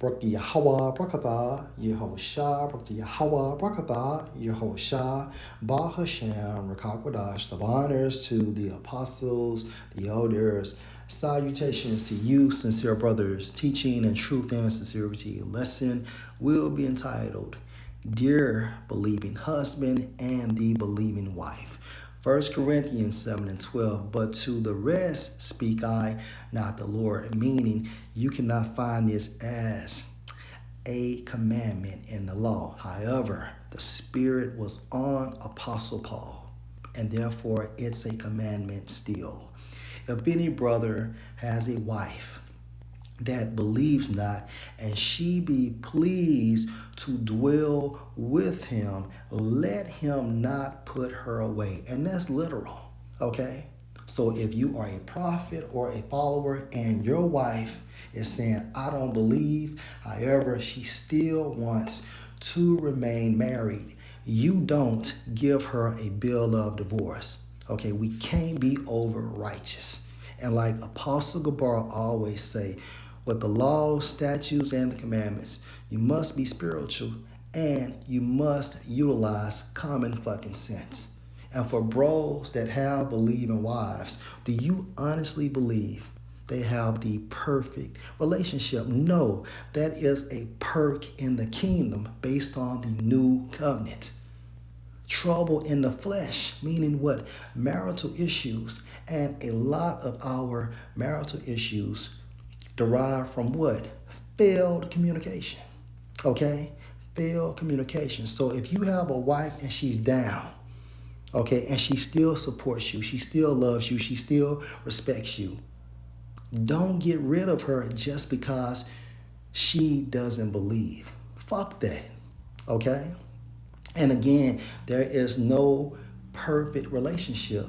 Barak Yahweh Barakatah, Yehoshua, Barak Yahweh Barakatah, Yehoshua, Ba Hashem, Rakakwadash, the honors to the apostles, the elders. Salutations to you, sincere brothers. Teaching and truth and sincerity. Lesson will be entitled, Dear Believing Husband and the Believing Wife. 1 Corinthians 7 and 12, but to the rest speak I, not the Lord, meaning you cannot find this as a commandment in the law. However, the Spirit was on Apostle Paul, and therefore it's a commandment still. If any brother has a wife that believes not, and she be pleased to dwell with him, let him not put her away. And that's literal, okay? So if you are a prophet or a follower and your wife is saying, I don't believe, however, she still wants to remain married, you don't give her a bill of divorce. Okay, we can't be over righteous. And like Apostle Gabar always say, with the laws, statutes, and the commandments, you must be spiritual and you must utilize common fucking sense. And for bros that have believing wives, do you honestly believe they have the perfect relationship? No, that is a perk in the kingdom based on the new covenant. Trouble in the flesh, meaning what? Marital issues. And a lot of our marital issues derive from what? Failed communication. Okay? Failed communication. So if you have a wife and she's down, okay, and she still supports you, she still loves you, she still respects you, don't get rid of her just because she doesn't believe. Fuck that. Okay? And again, there is no perfect relationship.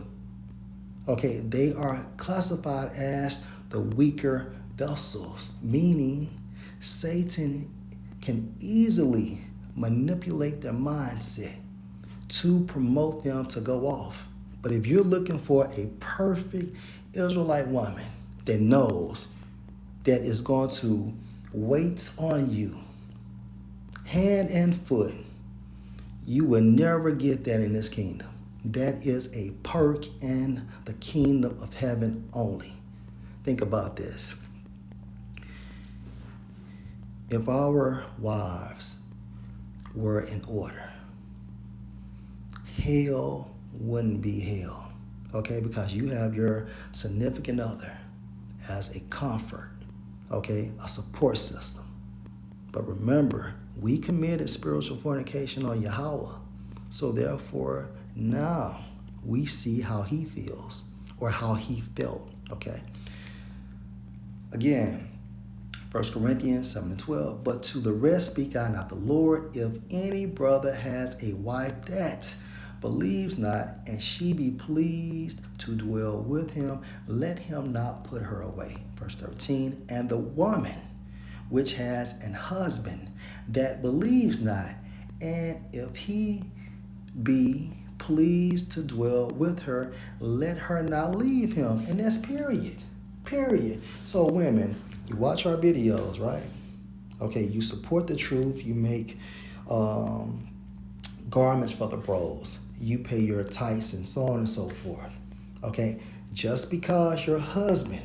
Okay, they are classified as the weaker vessels, meaning Satan can easily manipulate their mindset to promote them to go off. But if you're looking for a perfect Israelite woman that knows that is going to wait on you hand and foot, you will never get that in this kingdom. That is a perk in the kingdom of heaven only. Think about this. If our wives were in order, hell wouldn't be hell, okay? Because you have your significant other as a comfort, okay? A support system. But remember, we committed spiritual fornication on Yahweh. So therefore, now we see how he feels or how he felt, okay? Again, 1 Corinthians 7 and 12, but to the rest speak I, not the Lord. If any brother has a wife that believes not, and she be pleased to dwell with him, let him not put her away. Verse 13, and the woman which has an husband that believes not, and if he be pleased to dwell with her, let her not leave him. And that's period. Period. So women, you watch our videos, right? Okay, you support the truth. You make garments for the bros. You pay your tithes and so on and so forth. Okay, just because your husband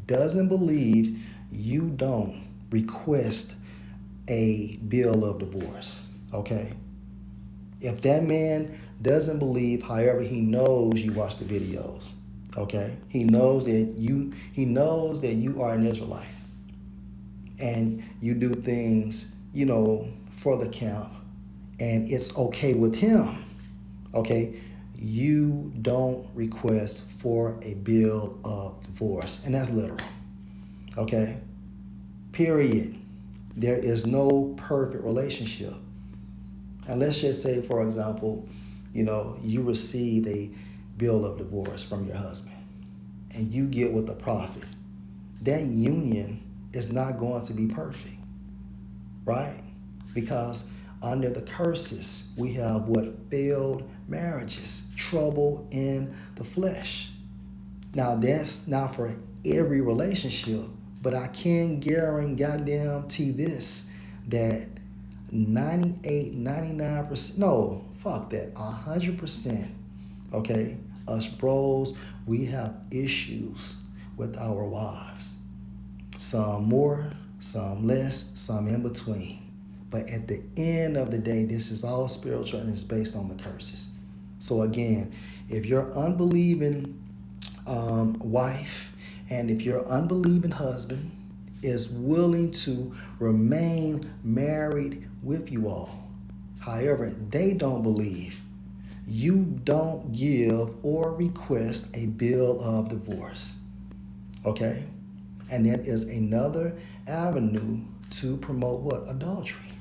doesn't believe, you don't request a bill of divorce. Okay, if that man doesn't believe, however, he knows you watch the videos. Okay, he knows that you are an Israelite, and you do things, for the camp, and it's okay with him. Okay, you don't request for a bill of divorce, and that's literal. Okay, period. There is no perfect relationship. And let's just say, for example, you receive a bill of divorce from your husband and you get with the prophet. That union is not going to be perfect, right? Because under the curses, we have what? Failed marriages, trouble in the flesh. Now, that's not for every relationship, But I can guarantee this, that 98, 99%, no, fuck that, 100%, okay, us bros, we have issues with our wives. Some more, some less, some in between. But at the end of the day, this is all spiritual and it's based on the curses. So again, if your unbelieving wife and if your unbelieving husband is willing to remain married with you all, however, they don't believe, you don't give or request a bill of divorce. Okay? And that is another avenue to promote what? Adultery.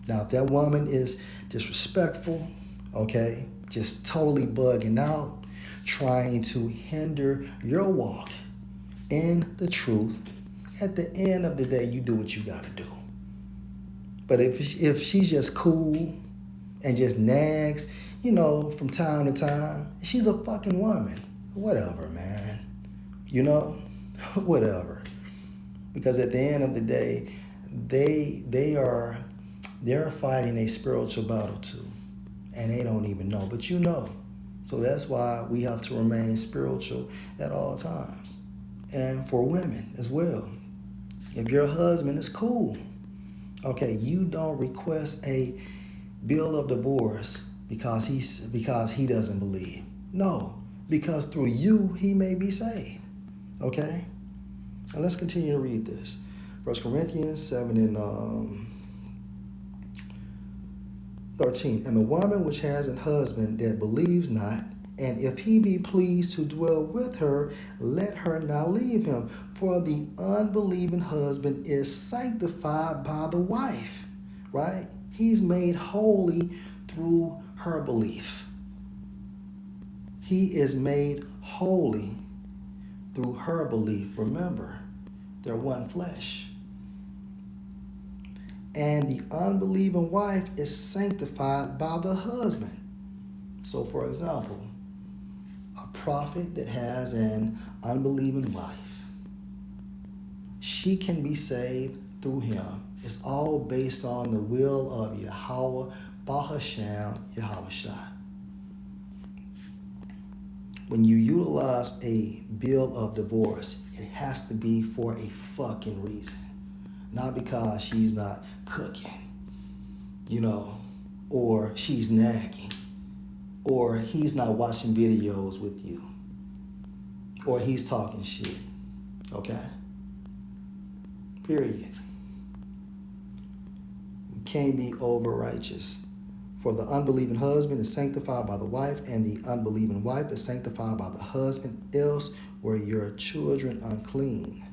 Now, if that woman is disrespectful, okay, just totally bugging out, trying to hinder your walk in the truth, at the end of the day, you do what you got to do. But if she's just cool and just nags, from time to time, she's a fucking woman. Whatever, man. Whatever. Because at the end of the day, they're fighting a spiritual battle too, and they don't even know, but you know. So that's why we have to remain spiritual at all times, and for women as well. If your husband is cool, okay, you don't request a bill of divorce because he doesn't believe. No, because through you he may be saved. Okay. Now let's continue to read this. 1 Corinthians 7 and 13. And the woman which has an husband that believes not, and if he be pleased to dwell with her, let her not leave him. For the unbelieving husband is sanctified by the wife, right? He's made holy through her belief. He is made holy through her belief. Remember, they're one flesh. And the unbelieving wife is sanctified by the husband. So, for example, a prophet that has an unbelieving wife, she can be saved through him. It's all based on the will of Yahweh, Bahasham, Yahushua. When you utilize a bill of divorce, it has to be for a fucking reason. Not because she's not cooking, or she's nagging, or he's not watching videos with you, or he's talking shit. Okay? Period. You can't be over righteous. For the unbelieving husband is sanctified by the wife, and the unbelieving wife is sanctified by the husband, else were your children unclean.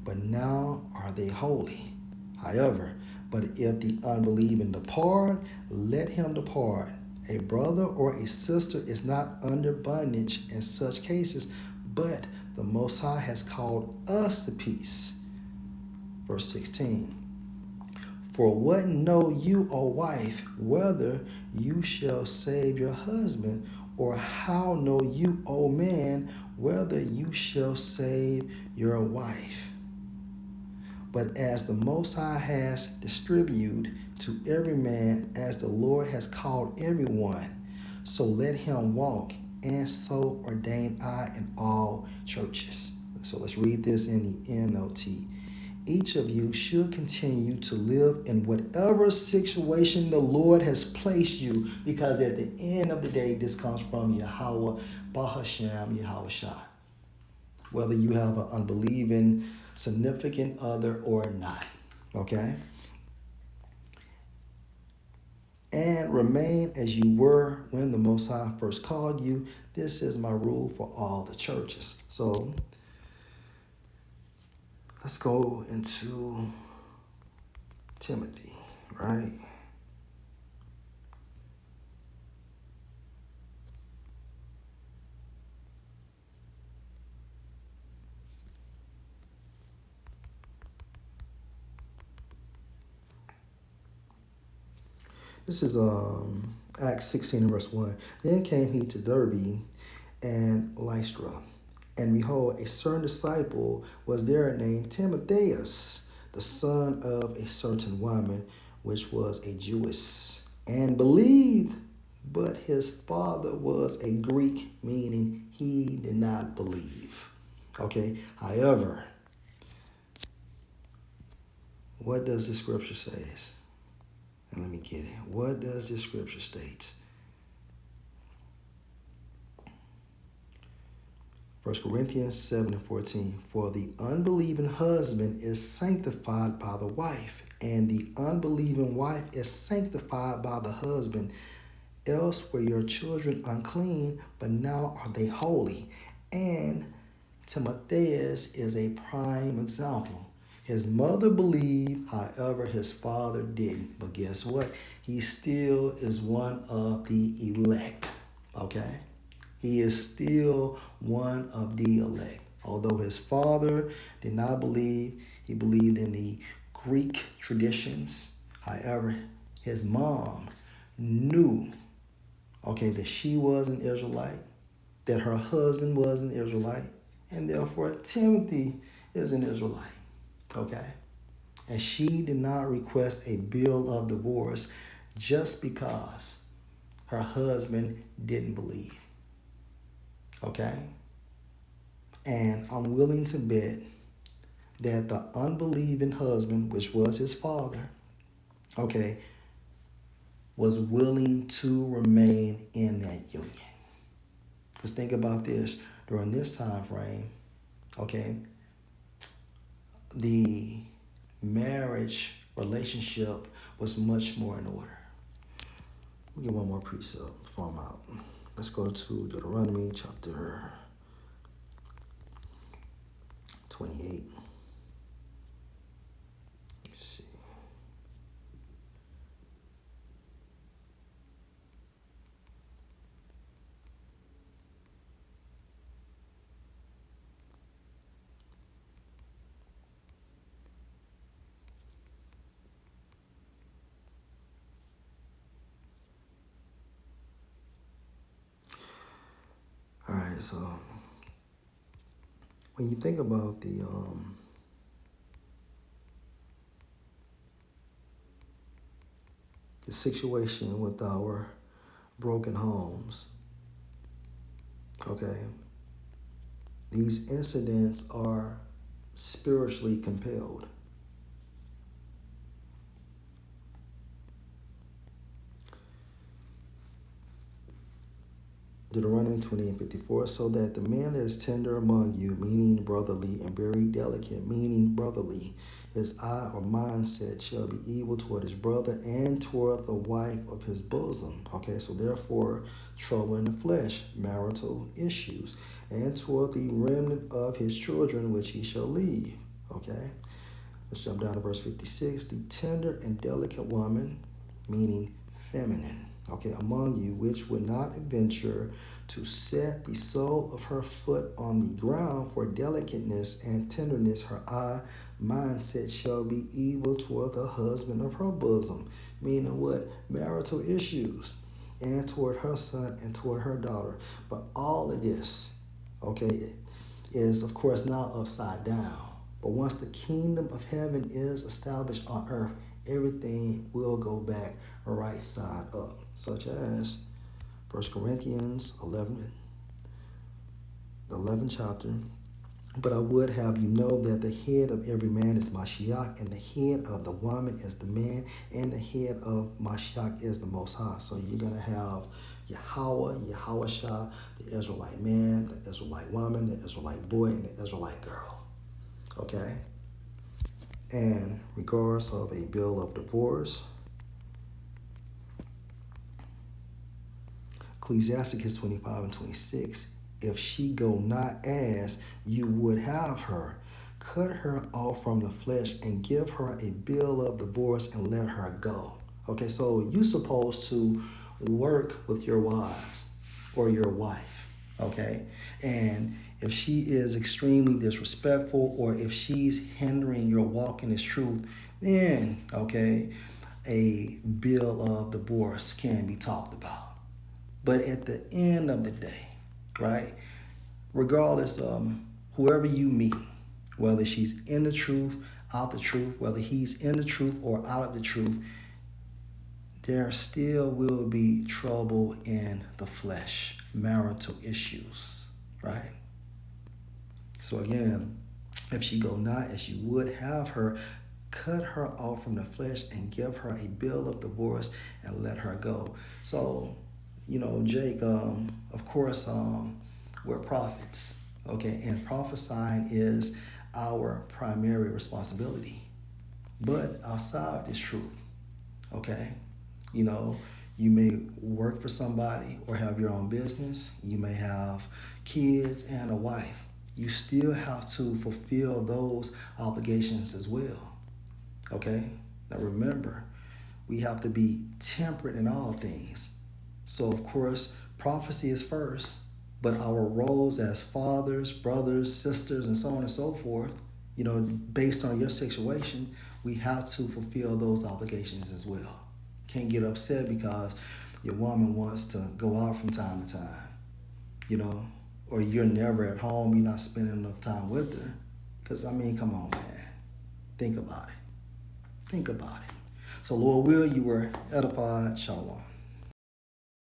But now are they holy. However, but if the unbelieving depart, let him depart. A brother or a sister is not under bondage in such cases, but the Most High has called us to peace. Verse 16. For what know you, O wife, whether you shall save your husband, or how know you, O man, whether you shall save your wife? But as the Most High has distributed to every man, as the Lord has called everyone, so let him walk, and so ordain I in all churches. So let's read this in the NLT. Each of you should continue to live in whatever situation the Lord has placed you, because at the end of the day, this comes from Yahweh, Bahasham, Yahushua. Whether you have an unbelieving significant other or not, okay? And remain as you were when the Most High first called you. This is my rule for all the churches. So let's go into Timothy, right? This is Acts 16 and verse 1. Then came he to Derbe and Lystra, And behold, a certain disciple was there named Timotheus, the son of a certain woman, which was a Jewess, and believed, but his father was a Greek, meaning he did not believe. Okay, however, what does the scripture say? And let me get it. What does the scripture state? 1 Corinthians 7:14. For the unbelieving husband is sanctified by the wife, and the unbelieving wife is sanctified by the husband. Else were your children unclean, but now are they holy. And Timotheus is a prime example. His mother believed, however, his father didn't. But guess what? He still is one of the elect. Okay? He is still one of the elect. Although his father did not believe, he believed in the Greek traditions. However, his mom knew, okay, that she was an Israelite, that her husband was an Israelite, and therefore Timothy is an Israelite. Okay? And she did not request a bill of divorce just because her husband didn't believe. Okay? And I'm willing to bet that the unbelieving husband, which was his father, okay, was willing to remain in that union. Because think about this, during this time frame, okay, the marriage relationship was much more in order. We'll get one more precept before I'm out. Let's go to Deuteronomy chapter 28. Let's see. All right, so when you think about the situation with our broken homes, okay, these incidents are spiritually compelled. Deuteronomy 28:54, so that the man that is tender among you, meaning brotherly, and very delicate, meaning brotherly, his eye or mindset shall be evil toward his brother and toward the wife of his bosom. Okay, so therefore, trouble in the flesh, marital issues, and toward the remnant of his children which he shall leave. Okay, let's jump down to verse 56. The tender and delicate woman, meaning feminine, okay, among you, which would not venture to set the sole of her foot on the ground for delicateness and tenderness, her eye mindset shall be evil toward the husband of her bosom, meaning what? Marital issues, and toward her son and toward her daughter. But all of this, okay, is of course now upside down. But once the kingdom of heaven is established on earth, everything will go back right side up, such as 1 Corinthians 11, the 11th chapter. But I would have you know that the head of every man is Mashiach, and the head of the woman is the man, and the head of Mashiach is the Most High. So you're going to have Yahweh, Yahawashah, the Israelite man, the Israelite woman, the Israelite boy, and the Israelite girl. Okay? And regardless of a bill of divorce, Ecclesiasticus 25:26, if she go not as you would have her, cut her off from the flesh and give her a bill of divorce and let her go. Okay, so you're supposed to work with your wives or your wife, okay? And if she is extremely disrespectful or if she's hindering your walk in this truth, then, okay, a bill of divorce can be talked about. But at the end of the day, right, regardless, whoever you meet, whether she's in the truth, out the truth, whether he's in the truth or out of the truth, there still will be trouble in the flesh, marital issues, right? So again, if she go not as you would have her, cut her off from the flesh and give her a bill of divorce and let her go. So, Jake, of course, we're prophets, okay? And prophesying is our primary responsibility. But outside of this truth, okay, you may work for somebody or have your own business. You may have kids and a wife. You still have to fulfill those obligations as well. Okay? Now remember, we have to be temperate in all things. So, of course, prophecy is first, but our roles as fathers, brothers, sisters, and so on and so forth, based on your situation, we have to fulfill those obligations as well. Can't get upset because your woman wants to go out from time to time, or you're never at home, you're not spending enough time with her. Because, come on, man. Think about it. Think about it. So, Lord will, you were edified. Shalom.